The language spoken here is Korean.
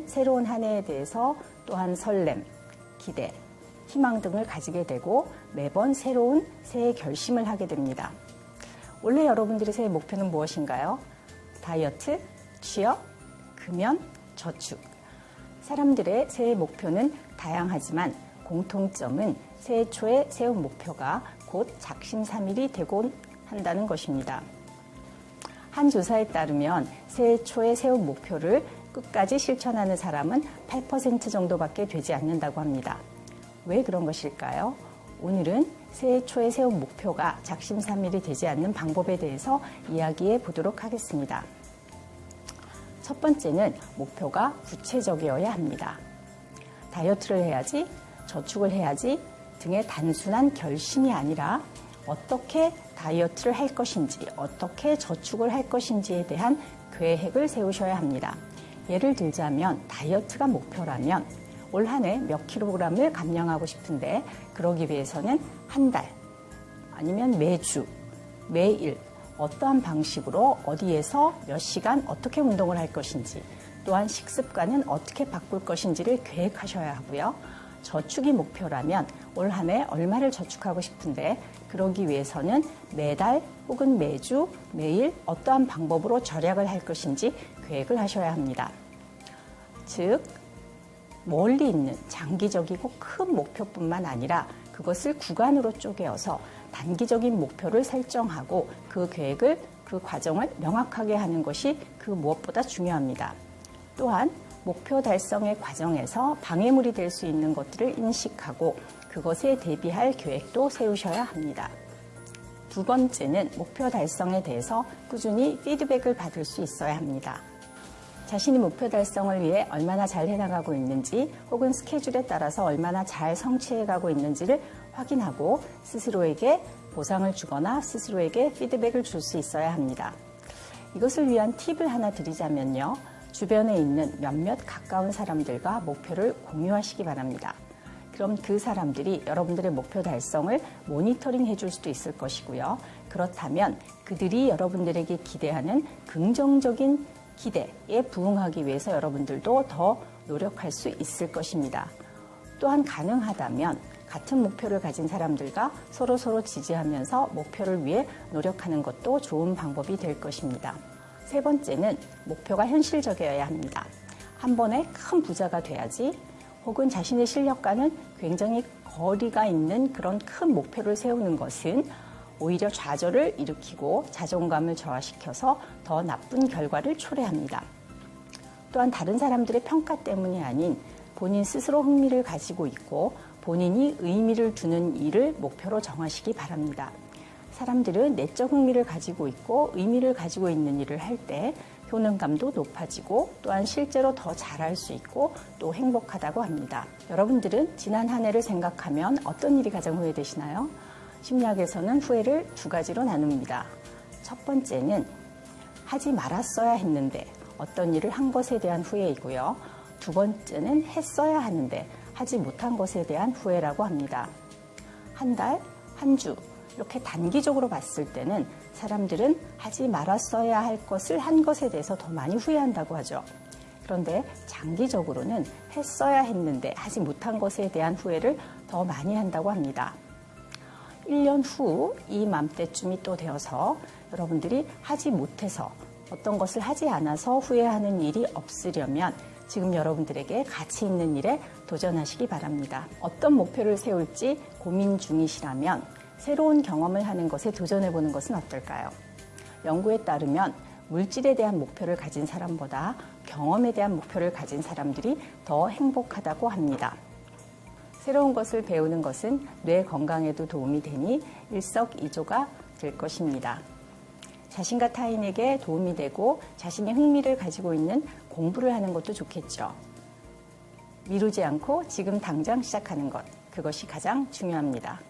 새로운 한 해에 대해서 또한 설렘, 기대, 희망 등을 가지게 되고 매번 새로운 새해 결심을 하게 됩니다. 원래 여러분들의 새해 목표는 무엇인가요? 다이어트, 취업, 금연, 저축. 사람들의 새해 목표는 다양하지만 공통점은 새해 초에 세운 목표가 곧 작심삼일이 되곤 한다는 것입니다. 한 조사에 따르면 새해 초에 세운 목표를 끝까지 실천하는 사람은 8% 정도밖에 되지 않는다고 합니다. 왜 그런 것일까요? 오늘은 새해 초에 세운 목표가 작심삼일이 되지 않는 방법에 대해서 이야기해 보도록 하겠습니다. 첫 번째는 목표가 구체적이어야 합니다. 다이어트를 해야지, 저축을 해야지 등의 단순한 결심이 아니라 어떻게 다이어트를 할 것인지, 어떻게 저축을 할 것인지에 대한 계획을 세우셔야 합니다. 예를 들자면 다이어트가 목표라면 올 한 해 몇 킬로그램을 감량하고 싶은데 그러기 위해서는 한 달 아니면 매주, 매일 어떠한 방식으로 어디에서 몇 시간 어떻게 운동을 할 것인지 또한 식습관은 어떻게 바꿀 것인지를 계획하셔야 하고요. 저축이 목표라면 올 한 해 얼마를 저축하고 싶은데 그러기 위해서는 매달 혹은 매주, 매일 어떠한 방법으로 절약을 할 것인지 계획을 하셔야 합니다. 즉, 멀리 있는 장기적이고 큰 목표뿐만 아니라 그것을 구간으로 쪼개어서 단기적인 목표를 설정하고 그 계획을, 그 과정을 명확하게 하는 것이 그 무엇보다 중요합니다. 또한 목표 달성의 과정에서 방해물이 될 수 있는 것들을 인식하고 그것에 대비할 계획도 세우셔야 합니다. 두 번째는 목표 달성에 대해서 꾸준히 피드백을 받을 수 있어야 합니다. 자신이 목표 달성을 위해 얼마나 잘 해나가고 있는지 혹은 스케줄에 따라서 얼마나 잘 성취해가고 있는지를 확인하고 스스로에게 보상을 주거나 스스로에게 피드백을 줄 수 있어야 합니다. 이것을 위한 팁을 하나 드리자면요. 주변에 있는 몇몇 가까운 사람들과 목표를 공유하시기 바랍니다. 그럼 그 사람들이 여러분들의 목표 달성을 모니터링 해줄 수도 있을 것이고요. 그렇다면 그들이 여러분들에게 기대하는 긍정적인 기대에 부응하기 위해서 여러분들도 더 노력할 수 있을 것입니다. 또한 가능하다면 같은 목표를 가진 사람들과 서로 지지하면서 목표를 위해 노력하는 것도 좋은 방법이 될 것입니다. 세 번째는 목표가 현실적이어야 합니다. 한 번에 큰 부자가 돼야지 혹은 자신의 실력과는 굉장히 거리가 있는 그런 큰 목표를 세우는 것은 오히려 좌절을 일으키고 자존감을 저하시켜서 더 나쁜 결과를 초래합니다. 또한 다른 사람들의 평가 때문이 아닌 본인 스스로 흥미를 가지고 있고 본인이 의미를 두는 일을 목표로 정하시기 바랍니다. 사람들은 내적 흥미를 가지고 있고 의미를 가지고 있는 일을 할 때 효능감도 높아지고 또한 실제로 더 잘할 수 있고 또 행복하다고 합니다. 여러분들은 지난 한 해를 생각하면 어떤 일이 가장 후회되시나요? 심리학에서는 후회를 두 가지로 나눕니다. 첫 번째는 하지 말았어야 했는데 어떤 일을 한 것에 대한 후회이고요. 두 번째는 했어야 하는데 하지 못한 것에 대한 후회라고 합니다. 한 달, 한 주 이렇게 단기적으로 봤을 때는 사람들은 하지 말았어야 할 것을 한 것에 대해서 더 많이 후회한다고 하죠. 그런데 장기적으로는 했어야 했는데 하지 못한 것에 대한 후회를 더 많이 한다고 합니다. 1년 후 이맘때쯤이 또 되어서 여러분들이 하지 못해서 어떤 것을 하지 않아서 후회하는 일이 없으려면 지금 여러분들에게 가치 있는 일에 도전하시기 바랍니다. 어떤 목표를 세울지 고민 중이시라면 새로운 경험을 하는 것에 도전해보는 것은 어떨까요? 연구에 따르면 물질에 대한 목표를 가진 사람보다 경험에 대한 목표를 가진 사람들이 더 행복하다고 합니다. 새로운 것을 배우는 것은 뇌 건강에도 도움이 되니 일석이조가 될 것입니다. 자신과 타인에게 도움이 되고 자신의 흥미를 가지고 있는 공부를 하는 것도 좋겠죠. 미루지 않고 지금 당장 시작하는 것, 그것이 가장 중요합니다.